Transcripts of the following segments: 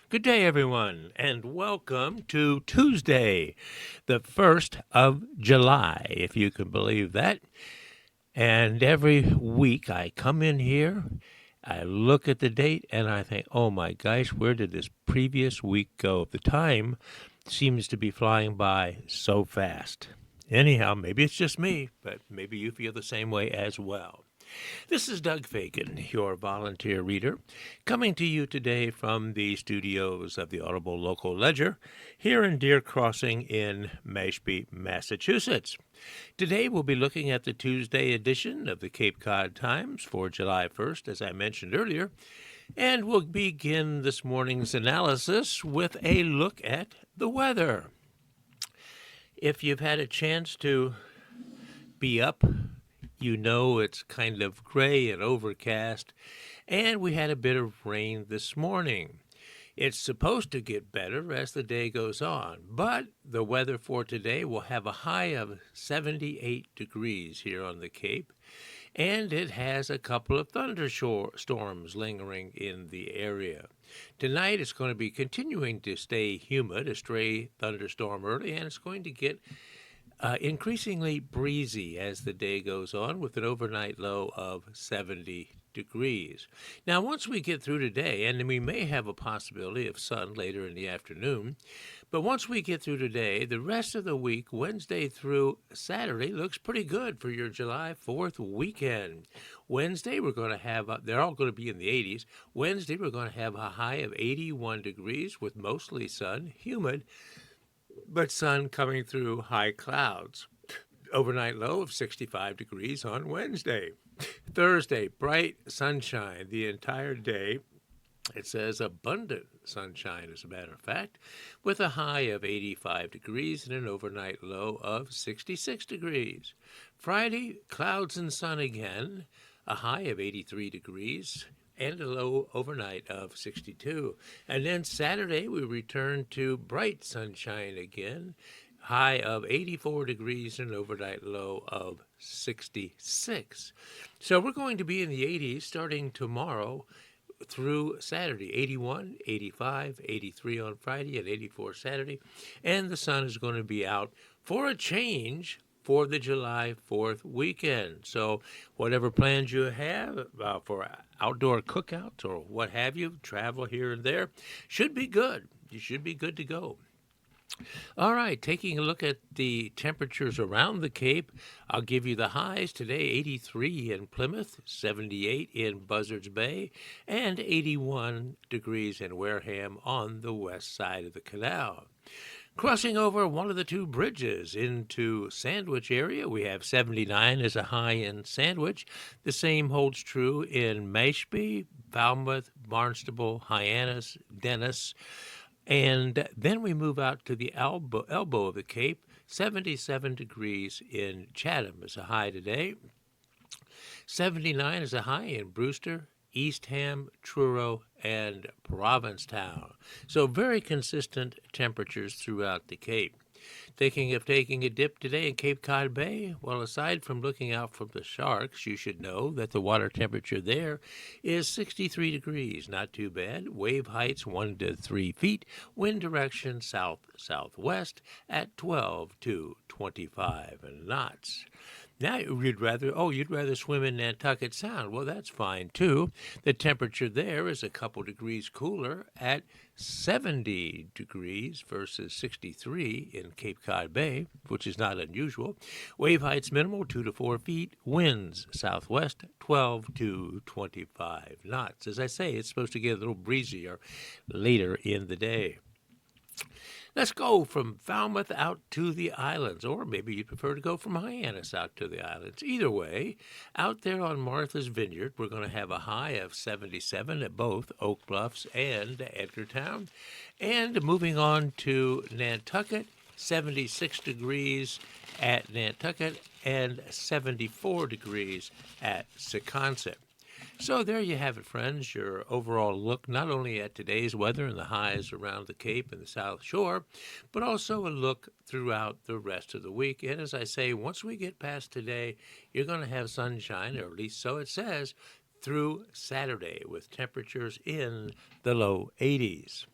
Good day, everyone, and welcome to Tuesday, the 1st of July, if you can believe that. And every week I come in here, I look at the date, and I think, oh my gosh, where did this previous week go? The time seems to be flying by so fast. Anyhow, maybe it's just me, but maybe you feel the same way as well. This is Doug Fagan, your volunteer reader, coming to you today from the studios of the Audible Local Ledger here in Deer Crossing in Mashpee, Massachusetts. Today we'll be looking at the Tuesday edition of the Cape Cod Times for July 1st, as I mentioned earlier, and we'll begin this morning's analysis with a look at the weather. If you've had a chance to be up, you know it's kind of gray and overcast, and we had a bit of rain this morning. It's supposed to get better as the day goes on, but the weather for today will have a high of 78 degrees here on the Cape, and it has a couple of thunderstorms lingering in the area. Tonight it's going to be continuing to stay humid, a stray thunderstorm early, and it's going to get increasingly breezy as the day goes on with an overnight low of 70 degrees. Now, once we get through today, and we may have a possibility of sun later in the afternoon, but once we get through today, the rest of the week, Wednesday through Saturday, looks pretty good for your July 4th weekend. Wednesday, we're going to have, they're all going to be in the 80s. Wednesday, we're going to have a high of 81 degrees with mostly sun, humid, but sun coming through high clouds. Overnight low of 65 degrees on Wednesday. Thursday, bright sunshine the entire day. It says abundant sunshine, as a matter of fact, with a high of 85 degrees and an overnight low of 66 degrees. Friday, clouds and sun again, a high of 83 degrees and a low overnight of 62. And then Saturday, we return to bright sunshine again, high of 84 degrees and an overnight low of 66. So we're going to be in the 80s starting tomorrow through Saturday, 81, 85, 83 on Friday, and 84 Saturday. And the sun is going to be out for a change for the July 4th weekend. So whatever plans you have for outdoor cookouts or what have you, travel here and there, should be good. You should be good to go. All right, taking a look at the temperatures around the Cape, I'll give you the highs today: 83 in Plymouth, 78 in Buzzards Bay, and 81 degrees in Wareham on the west side of the canal. Crossing over one of the two bridges into Sandwich area, we have 79 as a high in Sandwich. The same holds true in Mashpee, Falmouth, Barnstable, Hyannis, Dennis. And then we move out to the elbow of the Cape, 77 degrees in Chatham as a high today. 79 is a high in Brewster, Eastham, Truro, and Provincetown. So very consistent temperatures throughout the Cape. Thinking of taking a dip today in Cape Cod Bay? Well, aside from looking out for the sharks, you should know that the water temperature there is 63 degrees. Not too bad. Wave heights 1 to 3 feet. Wind direction south-southwest at 12 to 25 knots. Now you'd rather swim in Nantucket Sound. Well, that's fine too. The temperature there is a couple degrees cooler at 70 degrees versus 63 in Cape Cod Bay, which is not unusual. Wave heights minimal 2 to 4 feet. Winds southwest 12 to 25 knots. As I say, it's supposed to get a little breezier later in the day. Let's go from Falmouth out to the islands, or maybe you prefer to go from Hyannis out to the islands. Either way, out there on Martha's Vineyard, we're going to have a high of 77 at both Oak Bluffs and Edgartown. And moving on to Nantucket, 76 degrees at Nantucket and 74 degrees at Secaucet. So there you have it, friends, your overall look not only at today's weather and the highs around the Cape and the South Shore, but also a look throughout the rest of the week. And as I say, once we get past today, you're going to have sunshine, or at least so it says, through Saturday with temperatures in the low 80s.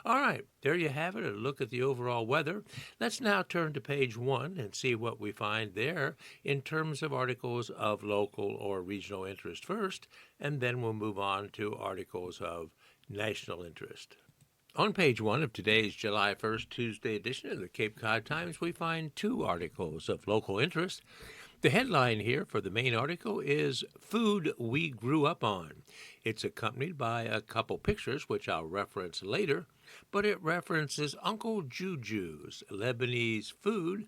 All right, there you have it, a look at the overall weather. Let's now turn to page 1 and see what we find there in terms of articles of local or regional interest first, and then we'll move on to articles of national interest. On page 1 of today's July 1st, Tuesday edition of the Cape Cod Times, we find 2 articles of local interest. The headline here for the main article is Food We Grew Up On. It's accompanied by a couple pictures, which I'll reference later, but it references Uncle Juju's Lebanese food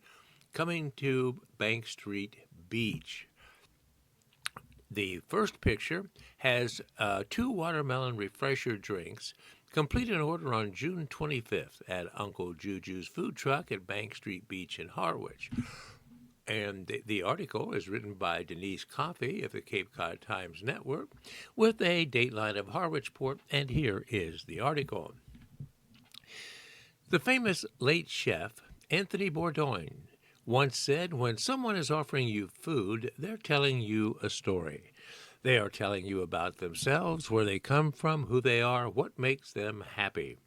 coming to Bank Street Beach. The first picture has 2 watermelon refresher drinks complete an order on June 25th at Uncle Juju's food truck at Bank Street Beach in Harwich. And the article is written by Denise Coffey of the Cape Cod Times Network with a dateline of Harwichport, and here is the article. The famous late chef Anthony Bourdain once said, when someone is offering you food, they're telling you a story. They are telling you about themselves, where they come from, who they are, what makes them happy.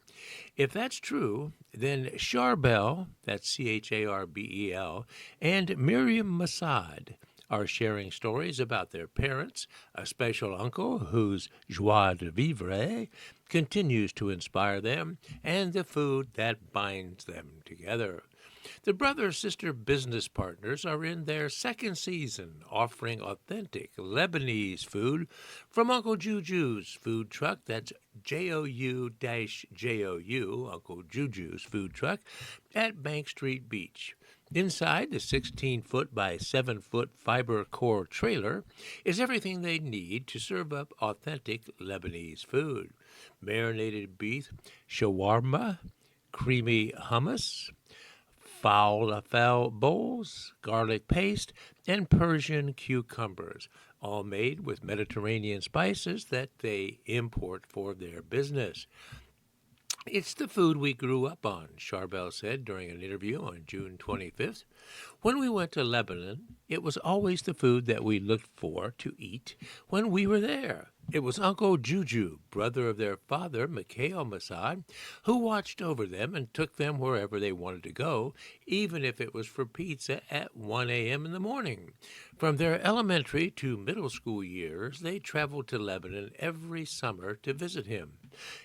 If that's true, then Charbel, that's Charbel, and Miriam Masad are sharing stories about their parents, a special uncle whose joie de vivre continues to inspire them, and the food that binds them together. The brother-sister business partners are in their second season, offering authentic Lebanese food from Uncle Juju's food truck. That's J-O-U-J-O-U, Uncle Juju's food truck, at Bank Street Beach. Inside the 16-foot by 7-foot fiber core trailer is everything they need to serve up authentic Lebanese food. Marinated beef, shawarma, creamy hummus, falafel bowls, garlic paste, and Persian cucumbers, all made with Mediterranean spices that they import for their business. It's the food we grew up on, Charbel said during an interview on June 25th. When we went to Lebanon, it was always the food that we looked for to eat when we were there. It was Uncle Juju, brother of their father, Mikhail Masad, who watched over them and took them wherever they wanted to go, even if it was for pizza at 1 a.m. in the morning. From their elementary to middle school years, they traveled to Lebanon every summer to visit him.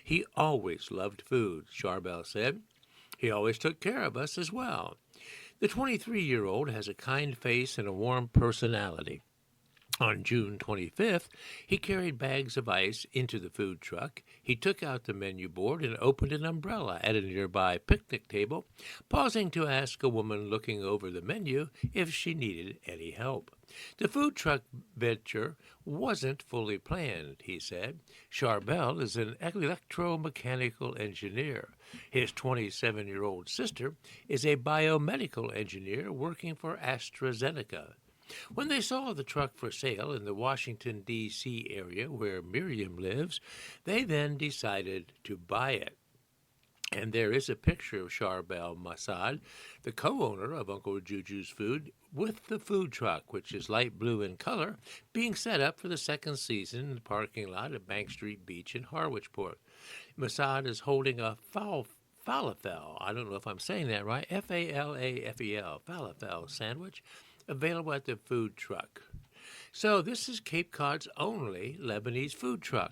He always loved food, Charbel said. He always took care of us as well. The 23-year-old has a kind face and a warm personality. On June 25th, he carried bags of ice into the food truck. He took out the menu board and opened an umbrella at a nearby picnic table, pausing to ask a woman looking over the menu if she needed any help. The food truck venture wasn't fully planned, he said. Charbel is an electromechanical engineer. His 27-year-old sister is a biomedical engineer working for AstraZeneca. When they saw the truck for sale in the Washington, D.C. area where Miriam lives, they then decided to buy it. And there is a picture of Charbel Masad, the co-owner of Uncle Juju's Food, with the food truck, which is light blue in color, being set up for the second season in the parking lot at Bank Street Beach in Harwichport. Masad is holding a falafel, I don't know if I'm saying that right, F-A-L-A-F-E-L, falafel sandwich, available at the food truck. So this is Cape Cod's only Lebanese food truck.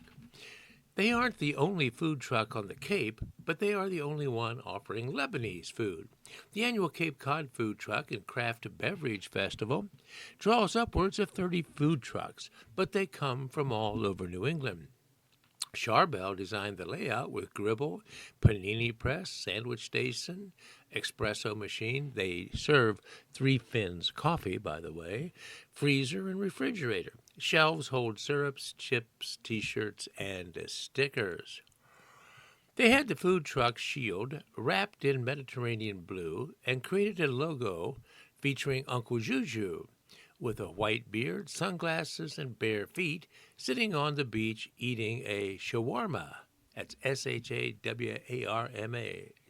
They aren't the only food truck on the Cape, but they are the only one offering Lebanese food. The annual Cape Cod Food Truck and Craft Beverage Festival draws upwards of 30 food trucks, but they come from all over New England. Charbel designed the layout with Gribble, panini press, sandwich station, espresso machine. They serve 3 Fins coffee, by the way, freezer and refrigerator. Shelves hold syrups, chips, T-shirts, and stickers. They had the food truck shield wrapped in Mediterranean blue and created a logo featuring Uncle Juju, with a white beard, sunglasses, and bare feet, sitting on the beach eating a shawarma. That's S-H-A-W-A-R-M-A,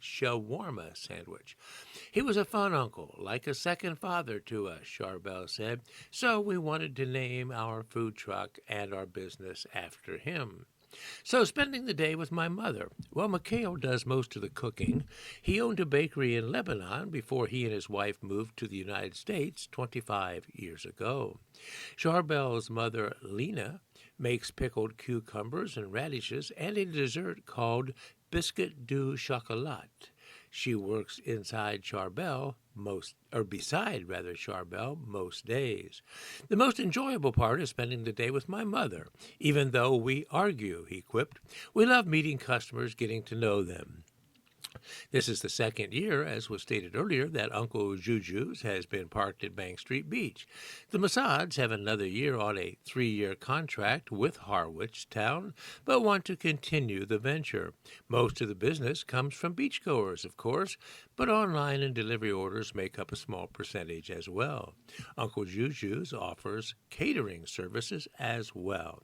shawarma sandwich. He was a fun uncle, like a second father to us, Charbel said, so we wanted to name our food truck and our business after him. So, spending the day with my mother. Well, Mikhail does most of the cooking. He owned a bakery in Lebanon before he and his wife moved to the United States 25 years ago. Charbel's mother, Lena, makes pickled cucumbers and radishes and a dessert called biscuit du chocolat. She works inside Charbel beside Charbel most days. The most enjoyable part is spending the day with my mother, even though we argue, he quipped. We love meeting customers, getting to know them. This is the second year, as was stated earlier, that Uncle Juju's has been parked at Bank Street Beach. The Mossads have another year on a 3-year contract with Harwich Town, but want to continue the venture. Most of the business comes from beachgoers, of course, but online and delivery orders make up a small percentage as well. Uncle Juju's offers catering services as well.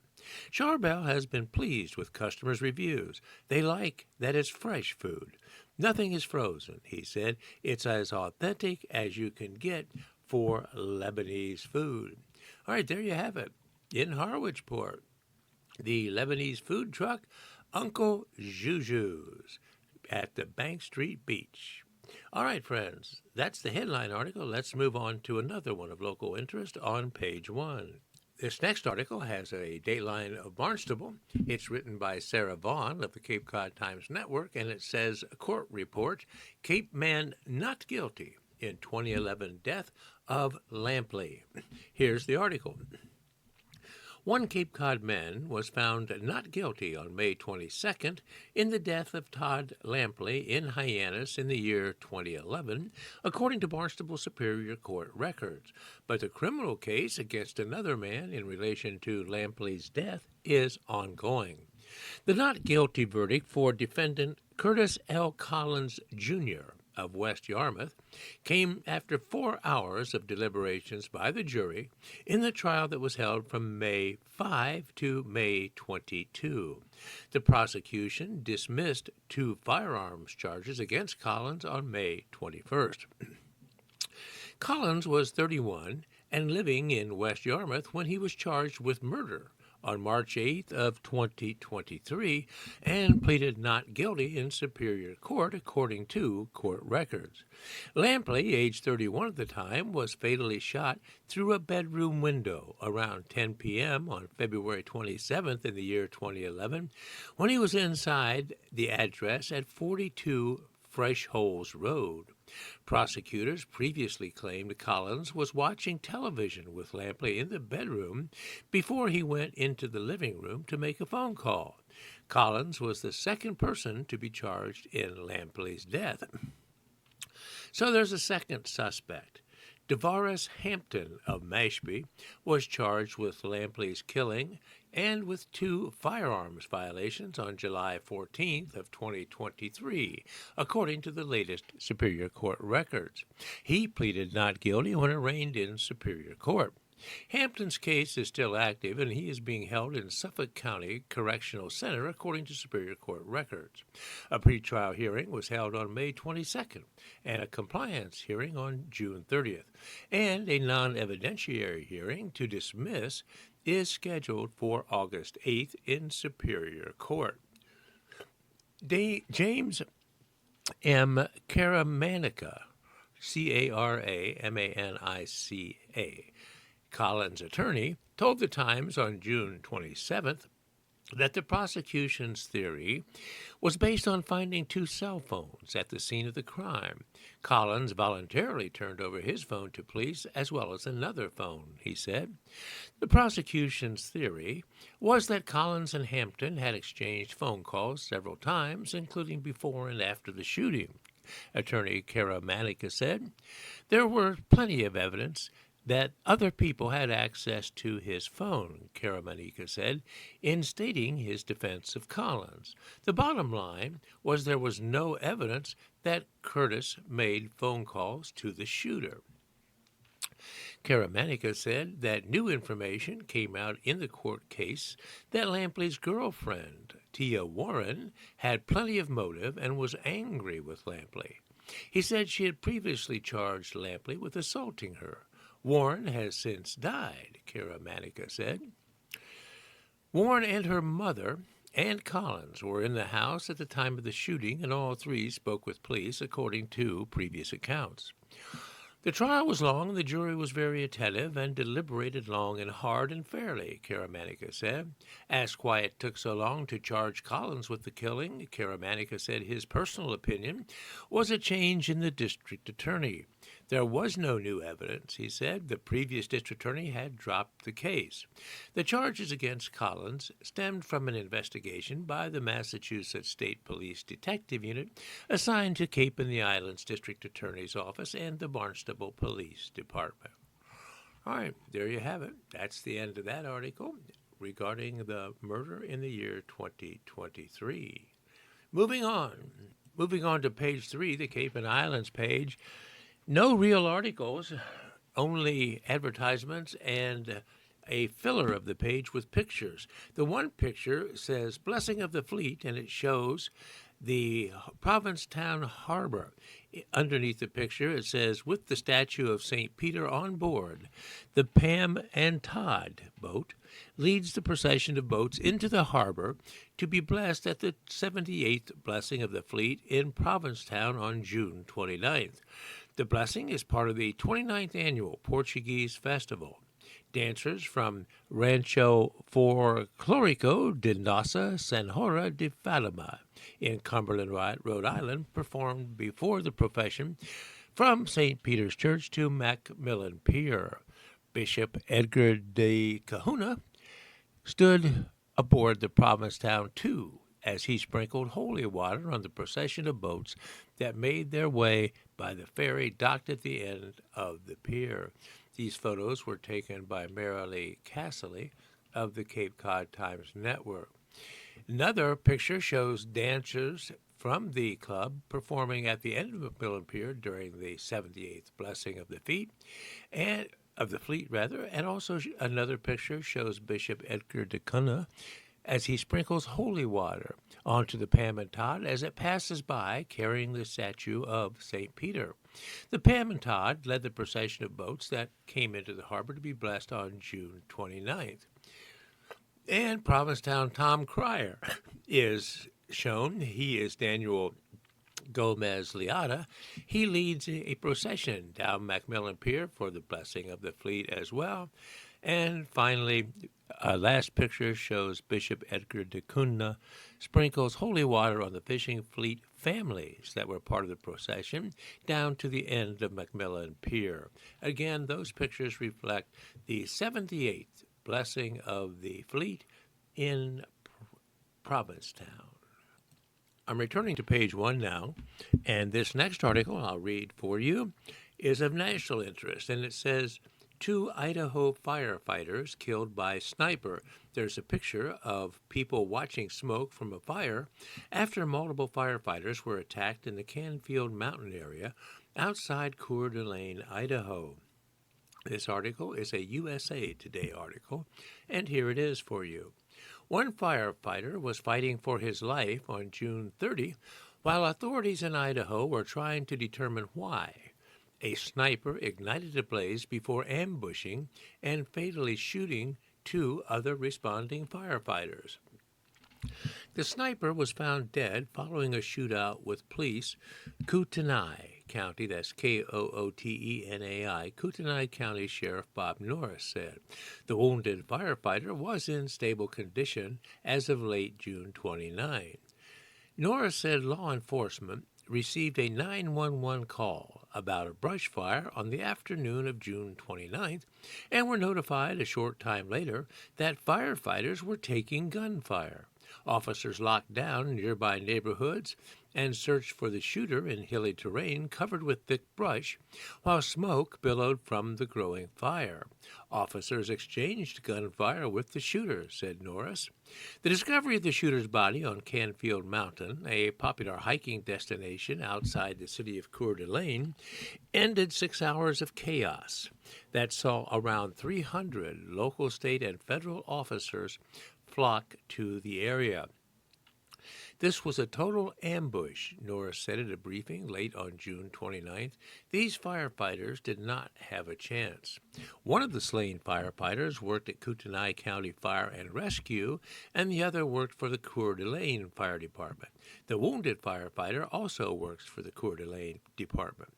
Charbel has been pleased with customers' reviews. They like that it's fresh food. Nothing is frozen, he said. It's as authentic as you can get for Lebanese food. All right, there you have it. In Harwichport, the Lebanese food truck, Uncle Juju's, at the Bank Street Beach. All right, friends, that's the headline article. Let's move on to another one of local interest on page 1. This next article has a dateline of Barnstable. It's written by Sarah Vaughn of the Cape Cod Times Network, and it says, Court Report, Cape Man not guilty in 2011 death of Lampley. Here's the article. One Cape Cod man was found not guilty on May 22nd in the death of Todd Lampley in Hyannis in the year 2011, according to Barnstable Superior Court records. But the criminal case against another man in relation to Lampley's death is ongoing. The not guilty verdict for defendant Curtis L. Collins, Jr., of West Yarmouth came after 4 hours of deliberations by the jury in the trial that was held from May 5 to May 22. The prosecution dismissed 2 firearms charges against Collins on May 21st. Collins was 31 and living in West Yarmouth when he was charged with murder on March 8th of 2023 and pleaded not guilty in Superior Court, according to court records. Lampley, age 31 at the time, was fatally shot through a bedroom window around 10 p.m. on February 27th in the year 2011 when he was inside the address at 42 Fresh Holes Road. Prosecutors previously claimed Collins was watching television with Lampley in the bedroom before he went into the living room to make a phone call. Collins was the second person to be charged in Lampley's death. So there's a second suspect. DeVaris Hampton of Mashpee was charged with Lampley's killing and with 2 firearms violations on July 14th of 2023, according to the latest Superior Court records. He pleaded not guilty when arraigned in Superior Court. Hampton's case is still active, and he is being held in Suffolk County Correctional Center, according to Superior Court records. A pretrial hearing was held on May 22nd, and a compliance hearing on June 30th, and a non-evidentiary hearing to dismiss is scheduled for August 8th in Superior Court. James M. Caramanica, Caramanica, Collins' attorney, told the Times on June 27th that the prosecution's theory was based on finding 2 cell phones at the scene of the crime. Collins voluntarily turned over his phone to police as well as another phone, he said. The prosecution's theory was that Collins and Hampton had exchanged phone calls several times, including before and after the shooting. Attorney Caramanica said there were plenty of evidence that other people had access to his phone, Caramanica said, in stating his defense of Collins. The bottom line was there was no evidence that Curtis made phone calls to the shooter. Caramanica said that new information came out in the court case that Lampley's girlfriend, Tia Warren, had plenty of motive and was angry with Lampley. He said she had previously charged Lampley with assaulting her. Warren has since died, Caramanica said. Warren and her mother and Collins were in the house at the time of the shooting, and all three spoke with police, according to previous accounts. The trial was long, and the jury was very attentive and deliberated long and hard and fairly, Caramanica said. Asked why it took so long to charge Collins with the killing, Caramanica said his personal opinion was a change in the district attorney. There was no new evidence, he said. The previous district attorney had dropped the case. The charges against Collins stemmed from an investigation by the Massachusetts State Police Detective Unit assigned to Cape and the Islands District Attorney's Office and the Barnstable Police Department. All right, there you have it. That's the end of that article regarding the murder in the year 2023. Moving on to page 3, the Cape and Islands page. No real articles, only advertisements and a filler of the page with pictures. The one picture says Blessing of the Fleet, and it shows the Provincetown Harbor. Underneath the picture, it says, with the statue of St. Peter on board, the Pam and Todd boat leads the procession of boats into the harbor to be blessed at the 78th Blessing of the Fleet in Provincetown on June 29th. The blessing is part of the 29th Annual Portuguese Festival. Dancers from Rancho Folclórico de Nossa Senhora de Fátima in Cumberland, Rhode Island, performed before the procession from St. Peter's Church to Macmillan Pier. Bishop Edgar de Kahuna stood aboard the Provincetown too, as he sprinkled holy water on the procession of boats that made their way by the ferry docked at the end of the pier. These photos were taken by Marilee Casserly of the Cape Cod Times Network. Another picture shows dancers from the club performing at the end of Macmillan Pier during the 78th Blessing of the Fleet, and also another picture shows Bishop Edgar de Cunha as he sprinkles holy water onto the Pam and Todd as it passes by, carrying the statue of St. Peter. The Pam and Todd led the procession of boats that came into the harbor to be blessed on June 29th. And Provincetown Tom Cryer is shown. He is Daniel Gomez Liada. He leads a procession down Macmillan Pier for the Blessing of the Fleet as well. And finally, last picture shows Bishop Edgar de Cunha sprinkles holy water on the fishing fleet families that were part of the procession down to the end of Macmillan Pier. Again, those pictures reflect the 78th Blessing of the Fleet in Provincetown. I'm returning to page 1 now, and this next article I'll read for you is of national interest, and it says, 2 Idaho firefighters killed by sniper. There's a picture of people watching smoke from a fire after multiple firefighters were attacked in the Canfield Mountain area outside Coeur d'Alene, Idaho. This article is a USA Today article, and here it is for you. One firefighter was fighting for his life on June 30, while authorities in Idaho were trying to determine why. A sniper ignited a blaze before ambushing and fatally shooting 2 other responding firefighters. The sniper was found dead following a shootout with police. Kootenai County, that's Kootenai, Kootenai County Sheriff Bob Norris said. The wounded firefighter was in stable condition as of late June 29. Norris said law enforcement received a 911 call about a brush fire on the afternoon of June 29th and were notified a short time later that firefighters were taking gunfire. Officers locked down nearby neighborhoods and searched for the shooter in hilly terrain covered with thick brush, while smoke billowed from the growing fire. Officers exchanged gunfire with the shooter, said Norris. The discovery of the shooter's body on Canfield Mountain, a popular hiking destination outside the city of Coeur d'Alene, ended 6 hours of chaos that saw around 300 local, state, and federal officers flock to the area. This was a total ambush, Norris said at a briefing late on June 29th. These firefighters did not have a chance. One of the slain firefighters worked at Kootenai County Fire and Rescue, and the other worked for the Coeur d'Alene Fire Department. The wounded firefighter also works for the Coeur d'Alene Department.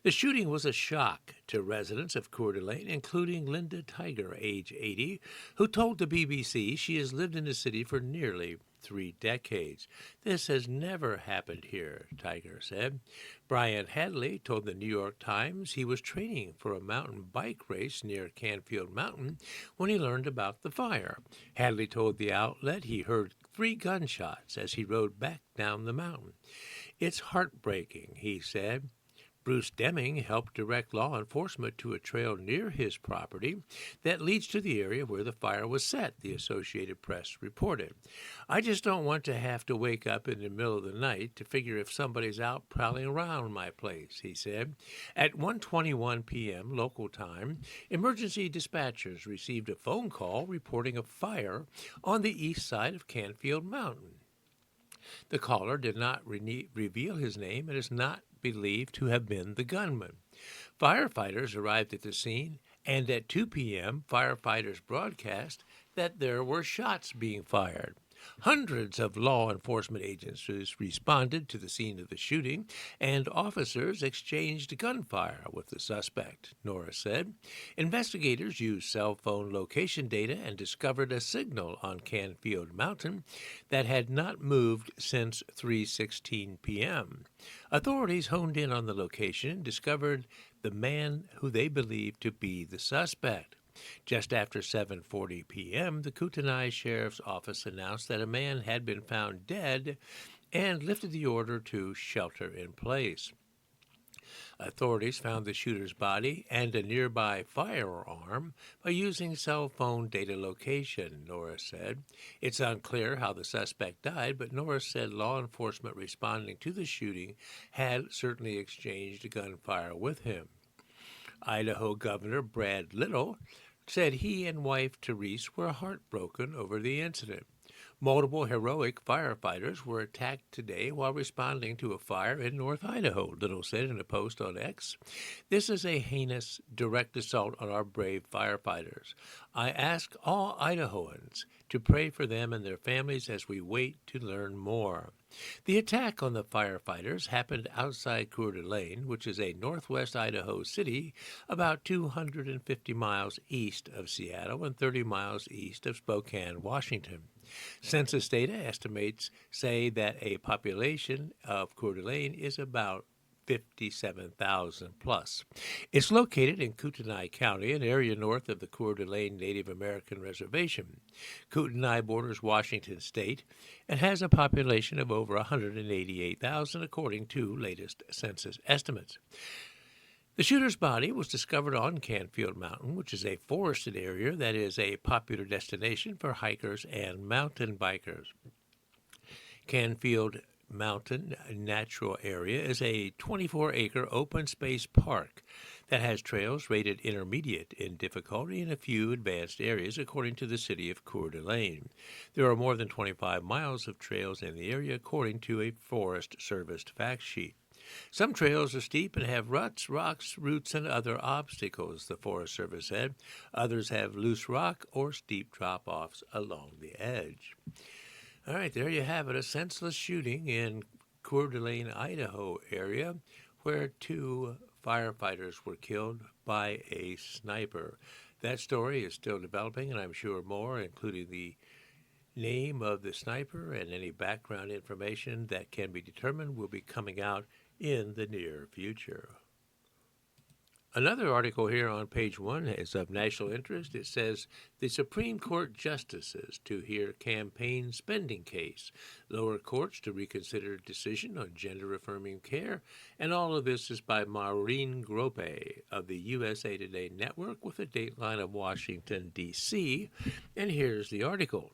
The shooting was a shock to residents of Coeur d'Alene, including Linda Tiger, age 80, who told the BBC she has lived in the city for nearly 3 decades. This has never happened here, Tiger said. Brian Hadley told the New York Times he was training for a mountain bike race near Canfield Mountain when he learned about the fire. Hadley told the outlet he heard 3 gunshots as he rode back down the mountain. It's heartbreaking, he said. Bruce Deming helped direct law enforcement to a trail near his property that leads to the area where the fire was set, the Associated Press reported. I just don't want to have to wake up in the middle of the night to figure if somebody's out prowling around my place, he said. At 1:21 p.m. local time, emergency dispatchers received a phone call reporting a fire on the east side of Canfield Mountain. The caller did not reveal his name and is not believed to have been the gunman. Firefighters arrived at the scene, and at 2 p.m., firefighters broadcast that there were shots being fired. Hundreds of law enforcement agencies responded to the scene of the shooting, and officers exchanged gunfire with the suspect, Norris said. Investigators used cell phone location data and discovered a signal on Canfield Mountain that had not moved since 3:16 p.m. Authorities honed in on the location and discovered the man who they believed to be the suspect. Just after 7:40 p.m., the Kootenai Sheriff's Office announced that a man had been found dead and lifted the order to shelter in place. Authorities found the shooter's body and a nearby firearm by using cell phone data location, Norris said. It's unclear how the suspect died, but Norris said law enforcement responding to the shooting had certainly exchanged gunfire with him. Idaho Governor Brad Little said he and wife Therese were heartbroken over the incident. Multiple heroic firefighters were attacked today while responding to a fire in North Idaho, Little said in a post on X. This is a heinous, direct assault on our brave firefighters. I ask all Idahoans to pray for them and their families as we wait to learn more. The attack on the firefighters happened outside Coeur d'Alene, which is a northwest Idaho city about 250 miles east of Seattle and 30 miles east of Spokane, Washington. Census data estimates say that a population of Coeur d'Alene is about 57,000 plus. It's located in Kootenai County, an area north of the Coeur d'Alene Native American Reservation. Kootenai borders Washington State and has a population of over 188,000 according to latest census estimates. The shooter's body was discovered on Canfield Mountain, which is a forested area that is a popular destination for hikers and mountain bikers. Canfield Mountain Natural Area is a 24-acre open space park that has trails rated intermediate in difficulty and a few advanced areas, according to the city of Coeur d'Alene. There are more than 25 miles of trails in the area, according to a Forest Service fact sheet. Some trails are steep and have ruts, rocks, roots, and other obstacles, the Forest Service said. Others have loose rock or steep drop-offs along the edge. All right, there you have it, a senseless shooting in Coeur d'Alene, Idaho area, where 2 firefighters were killed by a sniper. That story is still developing, and I'm sure more, including the name of the sniper and any background information that can be determined, will be coming out in the near future. Another article here on page 1 is of national interest. It says, the Supreme Court justices to hear campaign spending case, lower courts to reconsider decision on gender-affirming care, and all of this is by Maureen Grope of the USA Today Network with a dateline of Washington, D.C., and here's the article.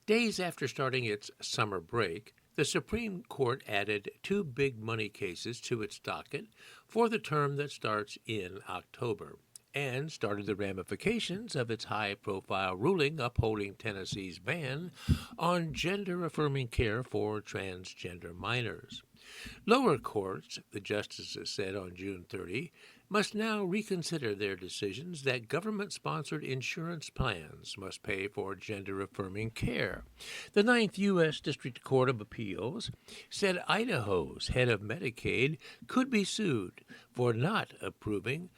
Days after starting its summer break, the Supreme Court added 2 big money cases to its docket for the term that starts in October. and started the ramifications of its high-profile ruling upholding Tennessee's ban on gender-affirming care for transgender minors. Lower courts, the justices said on June 30, must now reconsider their decisions that government-sponsored insurance plans must pay for gender-affirming care. The Ninth U.S. District Court of Appeals said Idaho's head of Medicaid could be sued for not approving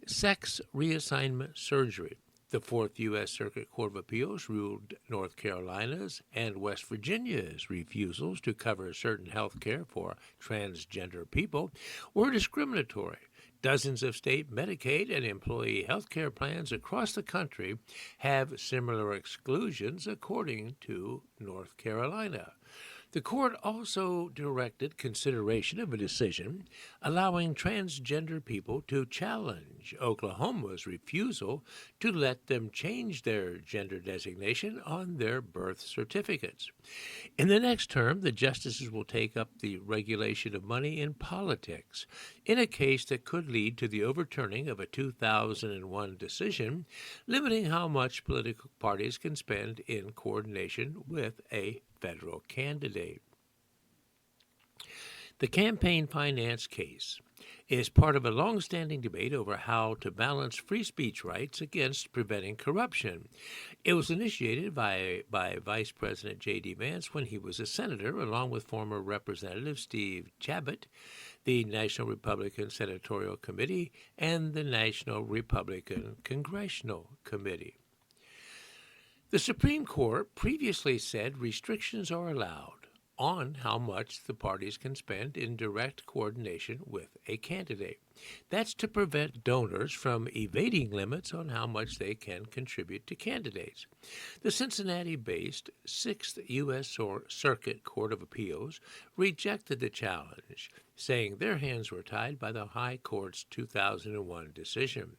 sex reassignment surgery. The Fourth U.S. Circuit Court of Appeals ruled North Carolina's and West Virginia's refusals to cover certain health care for transgender people were discriminatory. Dozens of state Medicaid and employee health care plans across the country have similar exclusions, according to North Carolina. The court also directed consideration of a decision allowing transgender people to challenge Oklahoma's refusal to let them change their gender designation on their birth certificates. In the next term, the justices will take up the regulation of money in politics in a case that could lead to the overturning of a 2001 decision limiting how much political parties can spend in coordination with a federal candidate. The campaign finance case is part of a long-standing debate over how to balance free speech rights against preventing corruption. It was initiated by Vice President J.D. Vance when he was a senator, along with former Representative Steve Chabot, the National Republican Senatorial Committee, and the National Republican Congressional Committee. The Supreme Court previously said restrictions are allowed on how much the parties can spend in direct coordination with a candidate. That's to prevent donors from evading limits on how much they can contribute to candidates. The Cincinnati-based 6th U.S. Circuit Court of Appeals rejected the challenge, saying their hands were tied by the High Court's 2001 decision.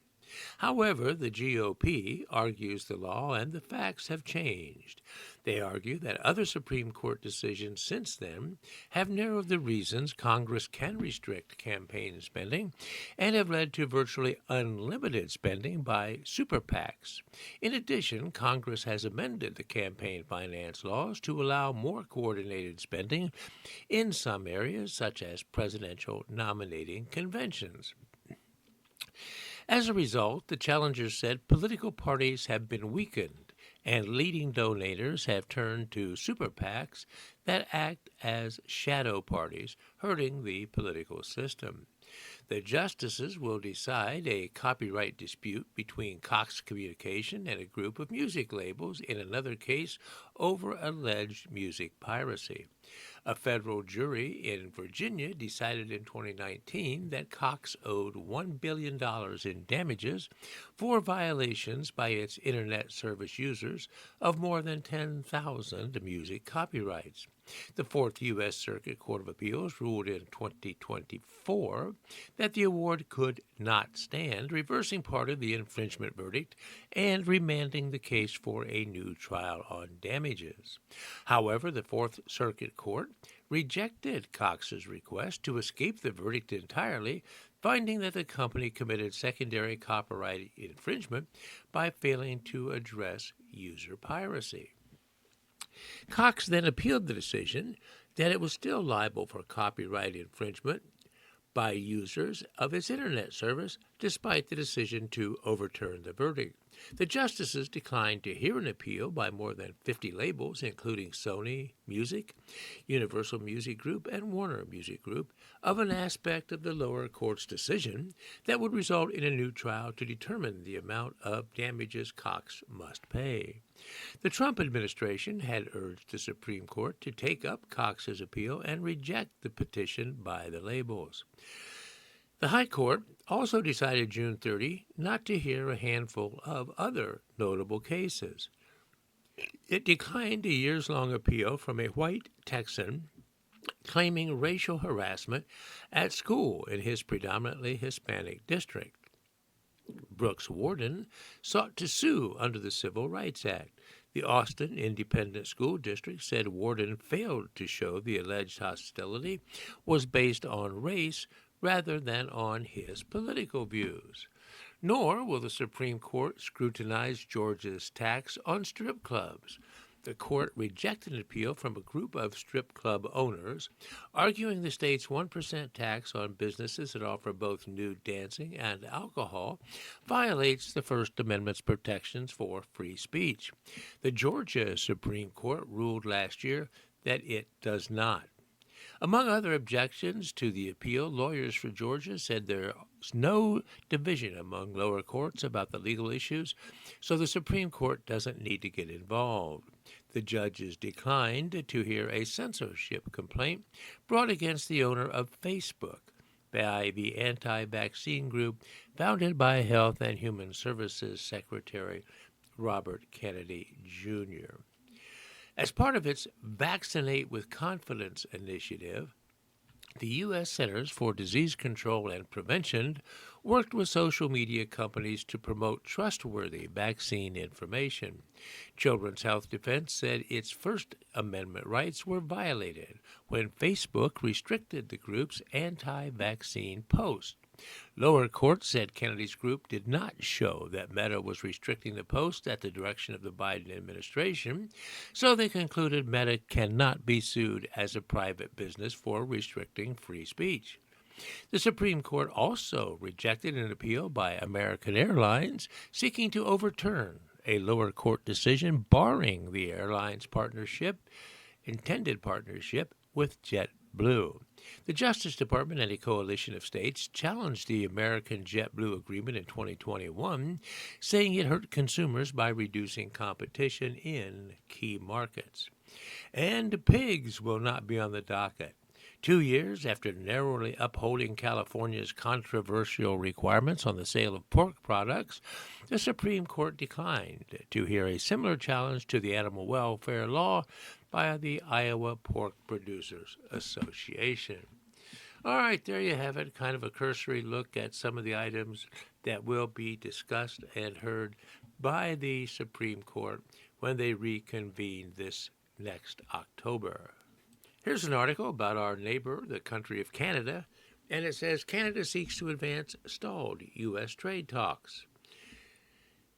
However, the GOP argues the law and the facts have changed. They argue that other Supreme Court decisions since then have narrowed the reasons Congress can restrict campaign spending and have led to virtually unlimited spending by super PACs. In addition, Congress has amended the campaign finance laws to allow more coordinated spending in some areas, such as presidential nominating conventions. As a result, the challengers said political parties have been weakened and leading donors have turned to super PACs that act as shadow parties, hurting the political system. The justices will decide a copyright dispute between Cox Communication and a group of music labels in another case over alleged music piracy. A federal jury in Virginia decided in 2019 that Cox owed $1 billion in damages for violations by its Internet service users of more than 10,000 music copyrights. The Fourth U.S. Circuit Court of Appeals ruled in 2024 that the award could not stand, reversing part of the infringement verdict and remanding the case for a new trial on damages. However, the Fourth Circuit Court rejected Cox's request to escape the verdict entirely, finding that the company committed secondary copyright infringement by failing to address user piracy. Cox then appealed the decision that it was still liable for copyright infringement by users of its Internet service, despite the decision to overturn the verdict. The justices declined to hear an appeal by more than 50 labels, including Sony Music, Universal Music Group, and Warner Music Group, of an aspect of the lower court's decision that would result in a new trial to determine the amount of damages Cox must pay. The Trump administration had urged the Supreme Court to take up Cox's appeal and reject the petition by the labels. The High Court also decided June 30 not to hear a handful of other notable cases. It declined a years-long appeal from a white Texan claiming racial harassment at school in his predominantly Hispanic district. Brooks Warden sought to sue under the Civil Rights Act. The Austin Independent School District said Warden failed to show the alleged hostility was based on race rather than on his political views. Nor will the Supreme Court scrutinize Georgia's tax on strip clubs. The court rejected an appeal from a group of strip club owners, arguing the state's 1% tax on businesses that offer both nude dancing and alcohol violates the First Amendment's protections for free speech. The Georgia Supreme Court ruled last year that it does not. Among other objections to the appeal, lawyers for Georgia said there's no division among lower courts about the legal issues, so the Supreme Court doesn't need to get involved. The judges declined to hear a censorship complaint brought against the owner of Facebook by the anti-vaccine group founded by Health and Human Services Secretary Robert Kennedy Jr. As part of its Vaccinate with Confidence initiative, the U.S. Centers for Disease Control and Prevention worked with social media companies to promote trustworthy vaccine information. Children's Health Defense said its First Amendment rights were violated when Facebook restricted the group's anti-vaccine posts. Lower courts said Kennedy's group did not show that Meta was restricting the post at the direction of the Biden administration, so they concluded Meta cannot be sued as a private business for restricting free speech. The Supreme Court also rejected an appeal by American Airlines seeking to overturn a lower court decision barring the airline's intended partnership with JetBlue. The Justice Department and a coalition of states challenged the American JetBlue agreement in 2021, saying it hurt consumers by reducing competition in key markets. And pigs will not be on the docket. 2 years after narrowly upholding California's controversial requirements on the sale of pork products, the Supreme Court declined to hear a similar challenge to the animal welfare law by the Iowa Pork Producers Association. All right, there you have it, kind of a cursory look at some of the items that will be discussed and heard by the Supreme Court when they reconvene this next October. Here's an article about our neighbor, the country of Canada, and it says Canada seeks to advance stalled U.S. trade talks.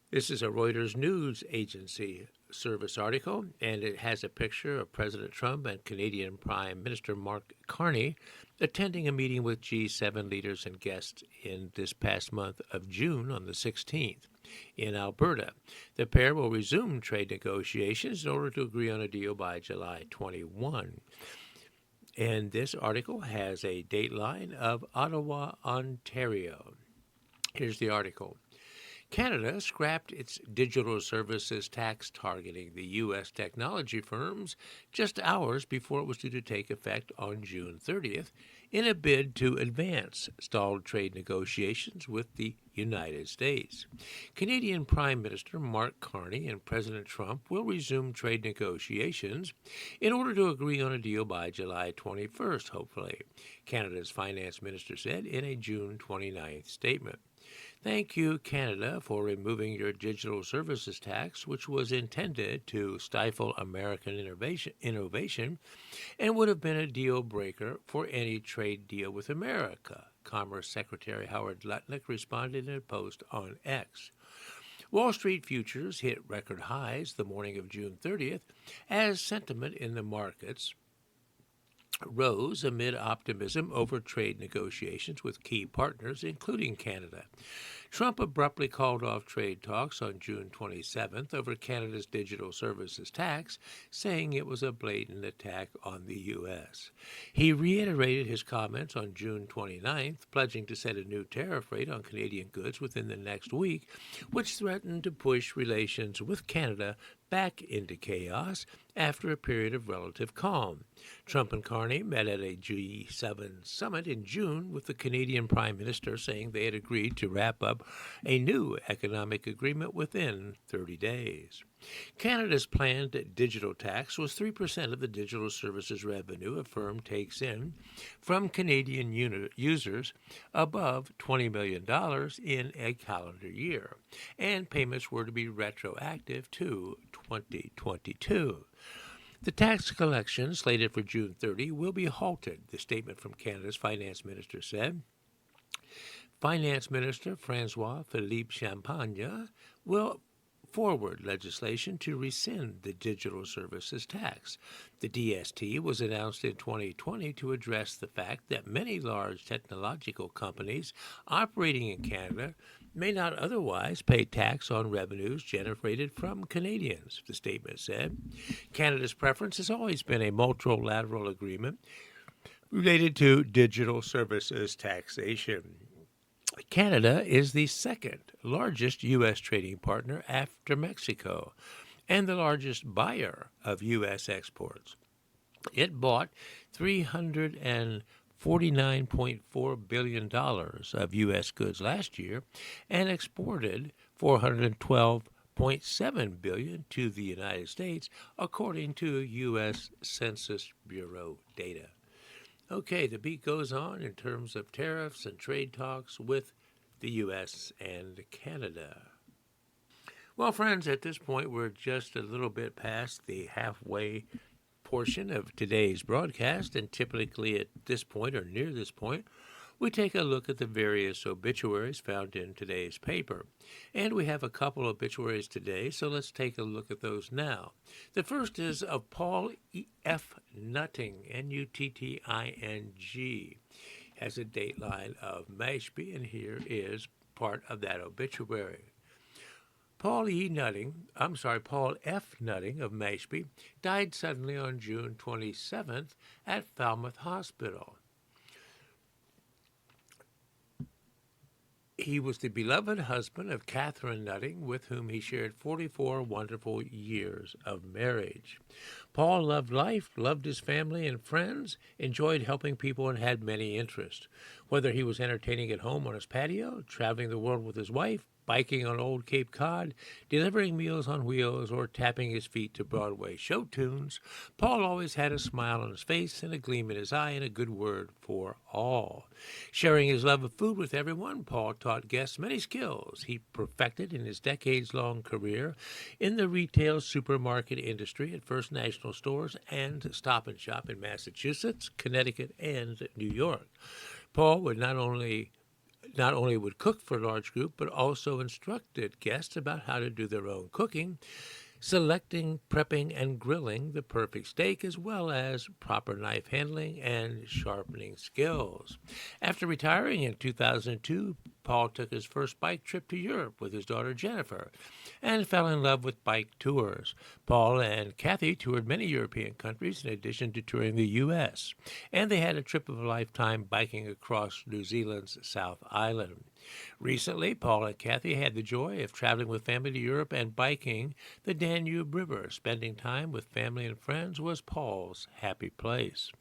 This is a Reuters news agency service article, and it has a picture of President Trump and Canadian Prime Minister Mark Carney attending a meeting with G7 leaders and guests in this past month of June on the 16th in Alberta. The pair will resume trade negotiations in order to agree on a deal by July 21. And this article has a dateline of Ottawa, Ontario. Here's the article. Canada scrapped its digital services tax targeting the U.S. technology firms just hours before it was due to take effect on June 30th in a bid to advance stalled trade negotiations with the United States. Canadian Prime Minister Mark Carney and President Trump will resume trade negotiations in order to agree on a deal by July 21st, hopefully, Canada's finance minister said in a June 29th statement. Thank you, Canada, for removing your digital services tax, which was intended to stifle American innovation and would have been a deal breaker for any trade deal with America, Commerce Secretary Howard Lutnick responded in a post on X. Wall Street futures hit record highs the morning of June 30th as sentiment in the markets rose amid optimism over trade negotiations with key partners, including Canada. Trump abruptly called off trade talks on June 27th over Canada's digital services tax, saying it was a blatant attack on the U.S. He reiterated his comments on June 29th, pledging to set a new tariff rate on Canadian goods within the next week, which threatened to push relations with Canada back into chaos after a period of relative calm. Trump and Carney met at a G7 summit in June with the Canadian Prime Minister saying they had agreed to wrap up a new economic agreement within 30 days. Canada's planned digital tax was 3% of the digital services revenue a firm takes in from Canadian users above $20 million in a calendar year, and payments were to be retroactive to 2022. The tax collection, slated for June 30, will be halted, the statement from Canada's finance minister said. Finance Minister Francois Philippe Champagne will forward legislation to rescind the Digital Services Tax. The DST was announced in 2020 to address the fact that many large technological companies operating in Canada may not otherwise pay tax on revenues generated from Canadians, the statement said. Canada's preference has always been a multilateral agreement related to digital services taxation. Canada is the second largest U.S. trading partner after Mexico and the largest buyer of U.S. exports. It bought $349.4 billion of U.S. goods last year and exported $412.7 billion to the United States, according to U.S. Census Bureau data. Okay, the beat goes on in terms of tariffs and trade talks with the U.S. and Canada. Well, friends, at this point, we're just a little bit past the halfway portion of today's broadcast, and typically at this point or near this point, we take a look at the various obituaries found in today's paper. And we have a couple obituaries today, so let's take a look at those now. The first is of Paul F. Nutting, Nutting. Has a dateline of Mashpee, and here is part of that obituary. Paul F. Nutting of Mashpee died suddenly on June 27th at Falmouth Hospital. He was the beloved husband of Catherine Nutting, with whom he shared 44 wonderful years of marriage. Paul loved life, loved his family and friends, enjoyed helping people, and had many interests. Whether he was entertaining at home on his patio, traveling the world with his wife, biking on Old Cape Cod, delivering meals on wheels, or tapping his feet to Broadway show tunes, Paul always had a smile on his face and a gleam in his eye and a good word for all. Sharing his love of food with everyone, Paul taught guests many skills he perfected in his decades-long career in the retail supermarket industry at First National Stores and Stop and Shop in Massachusetts, Connecticut, and New York. Paul would not only would cook for a large group, but also instructed guests about how to do their own cooking, selecting, prepping, and grilling the perfect steak, as well as proper knife handling and sharpening skills. After retiring in 2002, Paul took his first bike trip to Europe with his daughter Jennifer and fell in love with bike tours. Paul and Kathy toured many European countries in addition to touring the U.S., and they had a trip of a lifetime biking across New Zealand's South Island. Recently, Paul and Kathy had the joy of traveling with family to Europe and biking the Danube River. Spending time with family and friends was Paul's happy place.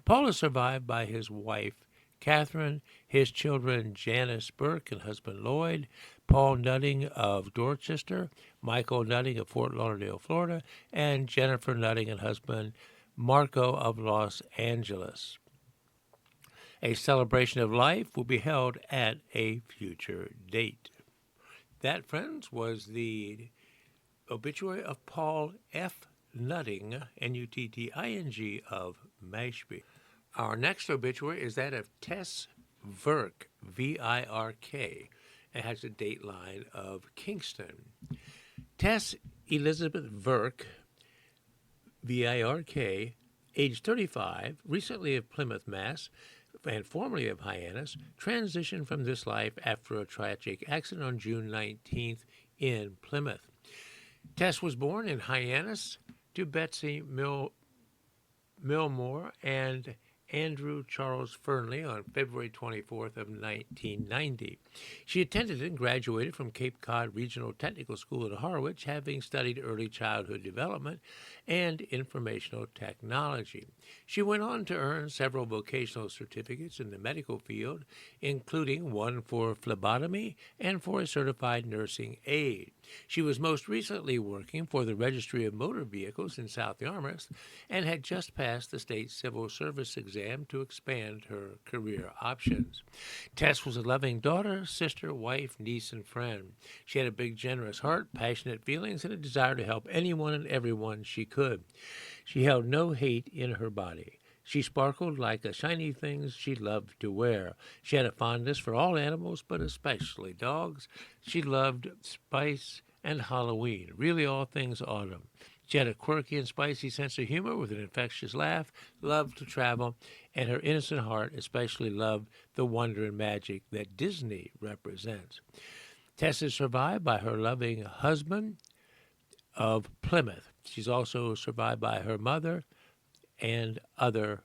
Paul is survived by his wife, Catherine, his children Janice Burke and husband Lloyd, Paul Nutting of Dorchester, Michael Nutting of Fort Lauderdale, Florida, and Jennifer Nutting and husband Marco of Los Angeles. A celebration of life will be held at a future date. That, friends, was the obituary of Paul F. Nutting, Nutting, of Mashpee. Our next obituary is that of Tess Virk, Virk. It has a dateline of Kingston. Tess Elizabeth Virk, Virk, age 35, recently of Plymouth, Mass., and formerly of Hyannis, transitioned from this life after a tragic accident on June 19th in Plymouth. Tess was born in Hyannis to Betsy Milmore and Andrew Charles Fernley on February 24th of 1990. She attended and graduated from Cape Cod Regional Technical School at Harwich, having studied early childhood development and informational technology. She went on to earn several vocational certificates in the medical field, including one for phlebotomy and for a certified nursing aide. She was most recently working for the Registry of Motor Vehicles in South Yarmouth and had just passed the state civil service exam to expand her career options. Tess was a loving daughter, sister, wife, niece, and friend. She had a big, generous heart, passionate feelings, and a desire to help anyone and everyone she could. She held no hate in her body. She sparkled like the shiny things she loved to wear. She had a fondness for all animals, but especially dogs. She loved spice and Halloween, really all things autumn. She had a quirky and spicy sense of humor with an infectious laugh, loved to travel, and her innocent heart especially loved the wonder and magic that Disney represents. Tess is survived by her loving husband of Plymouth. She's also survived by her mother and other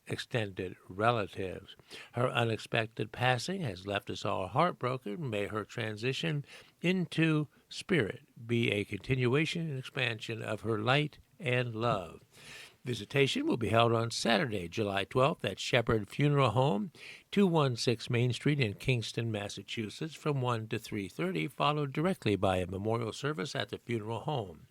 extended relatives. Her unexpected passing has left us all heartbroken. May her transition into spirit be a continuation and expansion of her light and love. Visitation will be held on Saturday, July 12th at Shepherd Funeral Home, 216 Main Street in Kingston, Massachusetts, from 1 to 3:30, followed directly by a memorial service at the funeral home,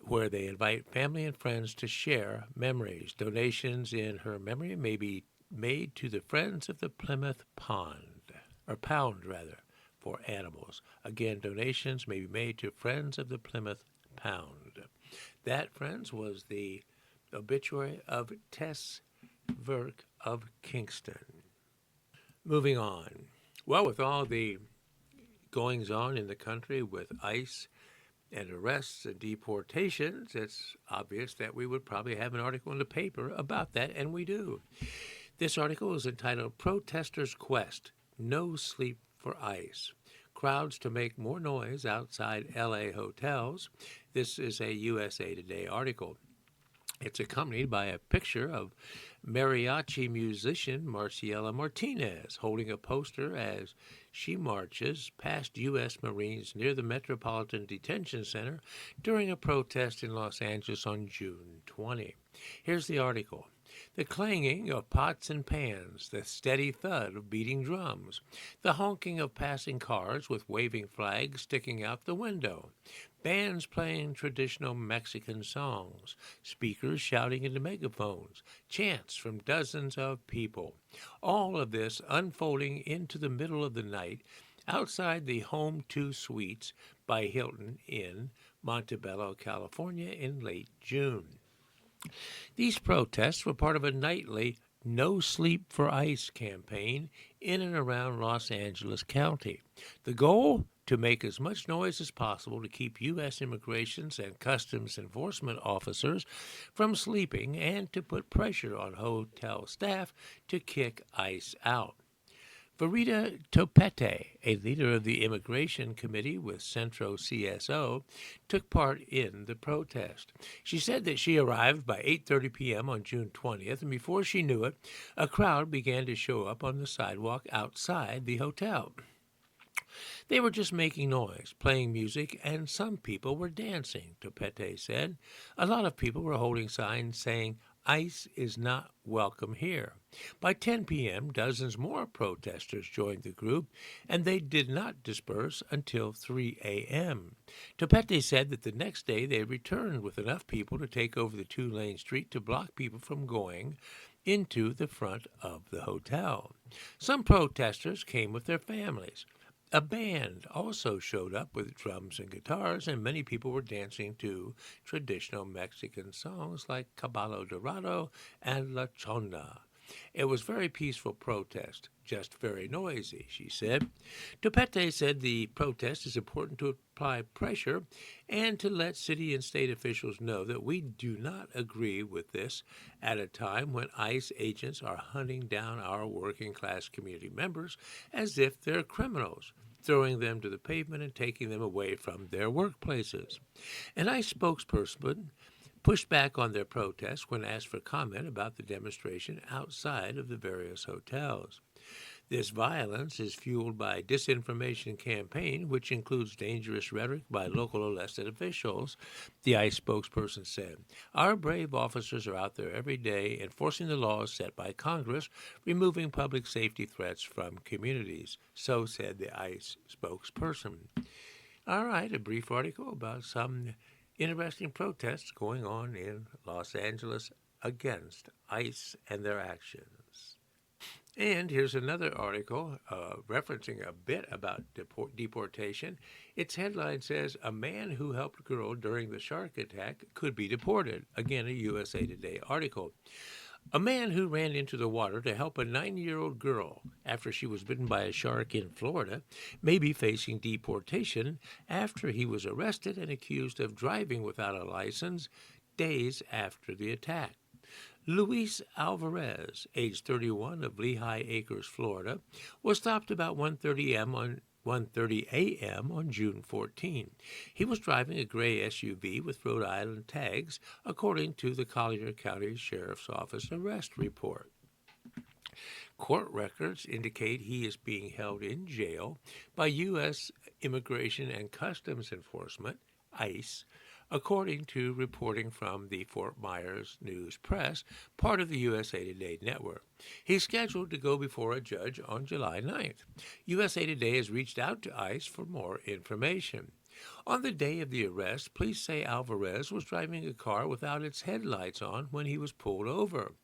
where they invite family and friends to share memories. Donations in her memory may be made to the Friends of the Plymouth Pound, for animals. Again, donations may be made to Friends of the Plymouth Pound. That, friends, was the obituary of Tess Verk of Kingston. Moving on. Well, with all the goings on in the country with ICE and arrests and deportations, it's obvious that we would probably have an article in the paper about that, and we do. This article is entitled Protesters' Quest, No Sleep for ICE. Crowds to make more noise outside L.A. hotels. This is a USA Today article. It's accompanied by a picture of mariachi musician Marciela Martinez holding a poster as she marches past U.S. Marines near the Metropolitan Detention Center during a protest in Los Angeles on June 20. Here's the article. The clanging of pots and pans, the steady thud of beating drums, the honking of passing cars with waving flags sticking out the window, bands playing traditional Mexican songs, speakers shouting into megaphones, chants from dozens of people. All of this unfolding into the middle of the night outside the Home 2 Suites by Hilton in Montebello, California in late June. These protests were part of a nightly No Sleep for ICE campaign in and around Los Angeles County. The goal? To make as much noise as possible to keep U.S. immigrations and customs enforcement officers from sleeping and to put pressure on hotel staff to kick ICE out. Verita Topete, a leader of the Immigration Committee with Centro CSO, took part in the protest. She said that she arrived by 8:30 p.m. on June 20th, and before she knew it, a crowd began to show up on the sidewalk outside the hotel. They were just making noise, playing music, and some people were dancing, Topete said. A lot of people were holding signs saying, ICE is not welcome here. By 10 p.m., dozens more protesters joined the group, and they did not disperse until 3 a.m. Topete said that the next day they returned with enough people to take over the two-lane street to block people from going into the front of the hotel. Some protesters came with their families. A band also showed up with drums and guitars, and many people were dancing to traditional Mexican songs like Caballo Dorado and La Chona. It was very peaceful protest, just very noisy, she said. Topete said the protest is important to apply pressure and to let city and state officials know that we do not agree with this at a time when ICE agents are hunting down our working class community members as if they're criminals, throwing them to the pavement and taking them away from their workplaces. An ICE spokesperson pushed back on their protest when asked for comment about the demonstration outside of the various hotels. This violence is fueled by a disinformation campaign, which includes dangerous rhetoric by local elected officials, the ICE spokesperson said. Our brave officers are out there every day enforcing the laws set by Congress, removing public safety threats from communities, so said the ICE spokesperson. All right, a brief article about some interesting protests going on in Los Angeles against ICE and their actions. And here's another article referencing a bit about deportation. Its headline says, "A man who helped girl during the shark attack could be deported." Again, a USA Today article. A man who ran into the water to help a 9-year-old girl after she was bitten by a shark in Florida may be facing deportation after he was arrested and accused of driving without a license days after the attack. Luis Alvarez, age 31, of Lehigh Acres, Florida, was stopped about 1:30 a.m. on June 14. He was driving a gray SUV with Rhode Island tags, according to the Collier County Sheriff's Office arrest report. Court records indicate he is being held in jail by U.S. Immigration and Customs Enforcement, ICE, according to reporting from the Fort Myers News Press, part of the USA Today network. He's scheduled to go before a judge on July 9th. USA Today has reached out to ICE for more information. On the day of the arrest, police say Alvarez was driving a car without its headlights on when he was pulled over.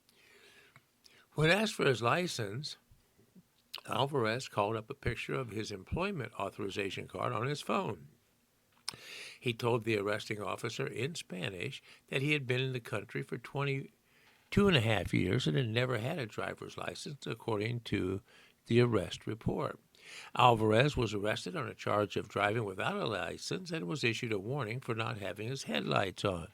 When asked for his license, Alvarez called up a picture of his employment authorization card on his phone. He told the arresting officer in Spanish that he had been in the country for 22.5 years and had never had a driver's license, according to the arrest report. Alvarez was arrested on a charge of driving without a license and was issued a warning for not having his headlights on.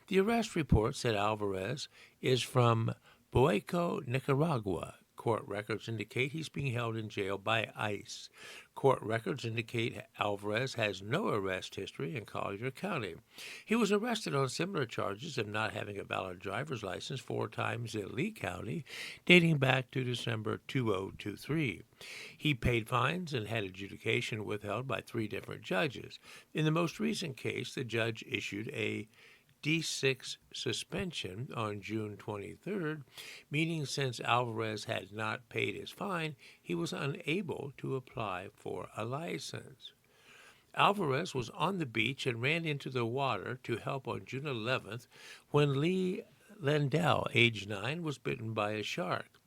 The arrest report said Alvarez is from Boeco, Nicaragua. Court records indicate he's being held in jail by ICE. Court records indicate Alvarez has no arrest history in Collier County. He was arrested on similar charges of not having a valid driver's license 4 times in Lee County, dating back to December 2023. He paid fines and had adjudication withheld by 3 different judges. In the most recent case, the judge issued a D6 suspension on June 23rd, meaning since Alvarez had not paid his fine, he was unable to apply for a license. Alvarez was on the beach and ran into the water to help on June 11th when Lee Lendell, age 9, was bitten by a shark.